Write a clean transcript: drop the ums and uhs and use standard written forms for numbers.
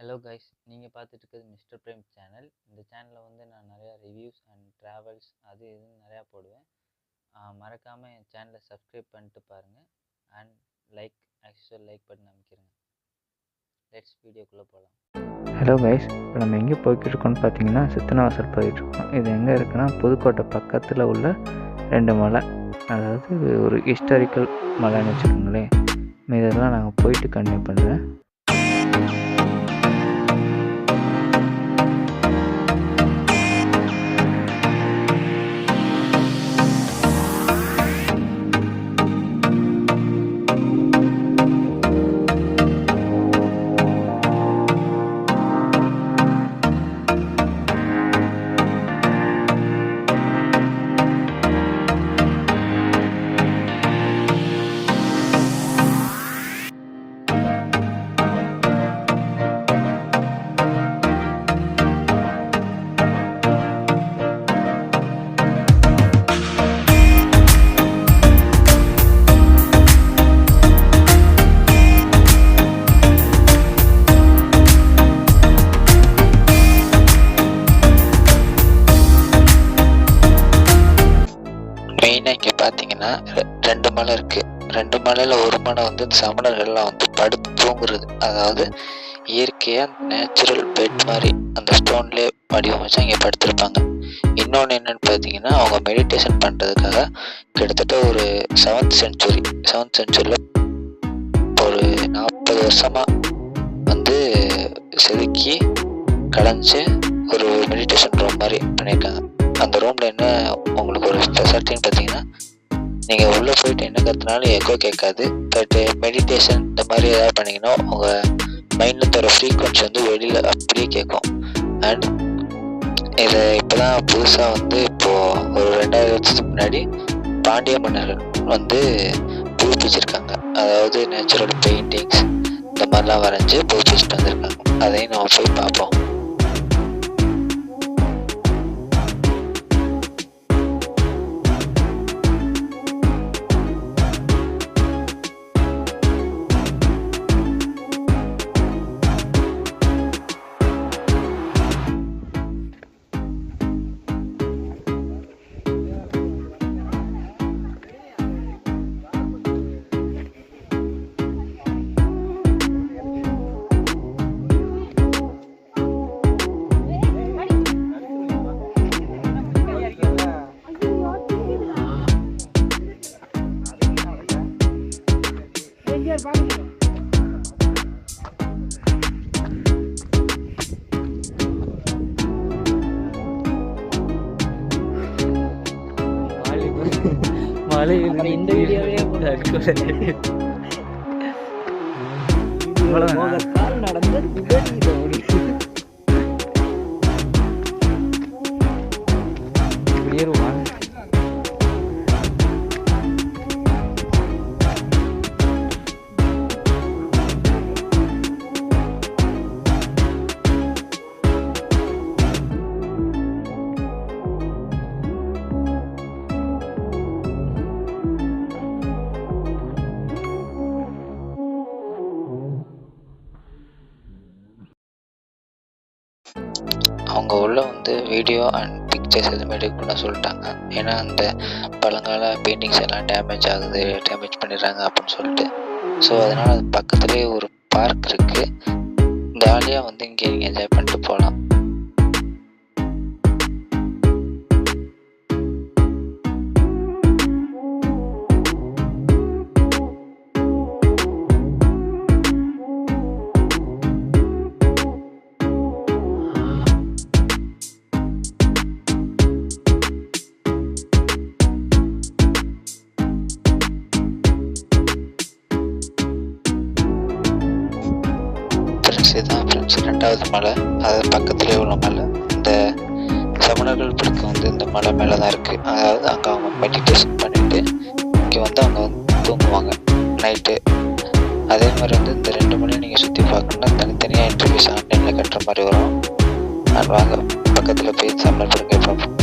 Hello guys, நீங்கள் பார்த்துட்டு இருக்கிறது மிஸ்டர் பிரேம் சேனல். இந்த சேனலில் வந்து நான் நிறையா ரிவ்யூஸ் அண்ட் ட்ராவல்ஸ் அது இதுன்னு நிறையா போடுவேன். மறக்காமல் என் சேனலை சப்ஸ்கிரைப் பண்ணிட்டு பாருங்கள் அண்ட் லைக் பட்டன் அமைக்கிறேங்க. லெட்ஸ் வீடியோக்குள்ளே போகலாம். ஹலோ கைஸ், இப்போ நம்ம எங்கே போய்கிட்டு இருக்கோம்னு பார்த்தீங்கன்னா சித்தனவாசல் போயிட்டுருக்கோம். இது எங்கே இருக்குன்னா புதுக்கோட்டை பக்கத்தில் உள்ள 2 மலை, அதாவது ஒரு ஹிஸ்டாரிக்கல் மலைன்னு வச்சுக்கோங்களேன். இதெல்லாம் நாங்கள் போயிட்டு கண்டினியூ பண்ணுறேன். மெயினாக இங்கே பார்த்தீங்கன்னா 2 மலை இருக்குது. 2 மலையில் ஒரு மலை வந்து சமணர்கள்லாம் வந்து படுத்து தூங்குறது, அதாவது இயற்கையாக நேச்சுரல் பெட் மாதிரி அந்த ஸ்டோன்லேயே வடிவமைச்சா இங்கே படுத்திருப்பாங்க. இன்னொன்று என்னென்னு பார்த்தீங்கன்னா, அவங்க மெடிடேஷன் பண்ணுறதுக்காக கிட்டத்தட்ட ஒரு 7th சென்ச்சுரியில் ஒரு 40 வருஷமாக வந்து செதுக்கி கடைஞ்சி ஒரு மெடிடேஷன் ரூம் மாதிரி பண்ணியிருக்காங்க. அந்த ரூமில் என்ன உங்களுக்கு ஒரு ஸ்பெஷாலிட்டின்னு பார்த்தீங்கன்னா, நீங்கள் உள்ளே போயிட்டு என்ன கற்றுனாலும் எக்கோ கேட்காது. பட் மெடிடேஷன் இந்த மாதிரி ஏதாவது பண்ணிங்கன்னா உங்கள் மைண்டில் தர ஃப்ரீக்வன்சி வந்து வெளியில் அப்படியே கேட்கும். அண்ட் இதை இப்போ தான் புதுசாக வந்து இப்போது ஒரு 2000 வருஷத்துக்கு முன்னாடி பாண்டிய மன்னர்கள் வந்து புதுப்பிச்சிருக்காங்க. அதாவது நேச்சுரல் பெயிண்டிங்ஸ் இந்த மாதிரிலாம் வரைஞ்சி புதுப்பிச்சுட்டு வந்திருக்காங்க. அதையும் நம்ம போய் பார்ப்போம். இந்த வீடியோவே நடந்த அவங்க உள்ள வந்து வீடியோ அண்ட் பிக்சர்ஸ் எதுவுமே எடுக்கணும்னு சொல்லிட்டாங்க. ஏன்னா அந்த பழங்கால பெயிண்டிங்ஸ் எல்லாம் டேமேஜ் பண்ணிடுறாங்க அப்படின்னு சொல்லிட்டு. ஸோ அதனால் அது பக்கத்துலேயே ஒரு பார்க் இருக்குது. ஜாலியாக வந்து இங்கே நீங்கள் என்ஜாய் பண்ணிட்டு போகலாம். இதுதான் ஃப்ரெண்ட்ஸ் 2வது மலை, அது பக்கத்துலேயே உள்ள மலை. இந்த சமணர்கள் பிடிக்க வந்து இந்த மலை மேலே தான் இருக்குது. அதாவது அங்கே அவங்க மெடிடேஷன் பண்ணிவிட்டு இங்கே வந்து அவங்க வந்து தூங்குவாங்க நைட்டு. அதே மாதிரி வந்து இந்த 2 மலையும் நீங்கள் சுற்றி பார்க்கணுன்னா தனித்தனியாக இன்டர்வியூஸ் ஆன்லைனில் கட்டுற மாதிரி வரும். நான் வாங்க பக்கத்தில் போய் சமணர் பிடிக்க பார்ப்போம்.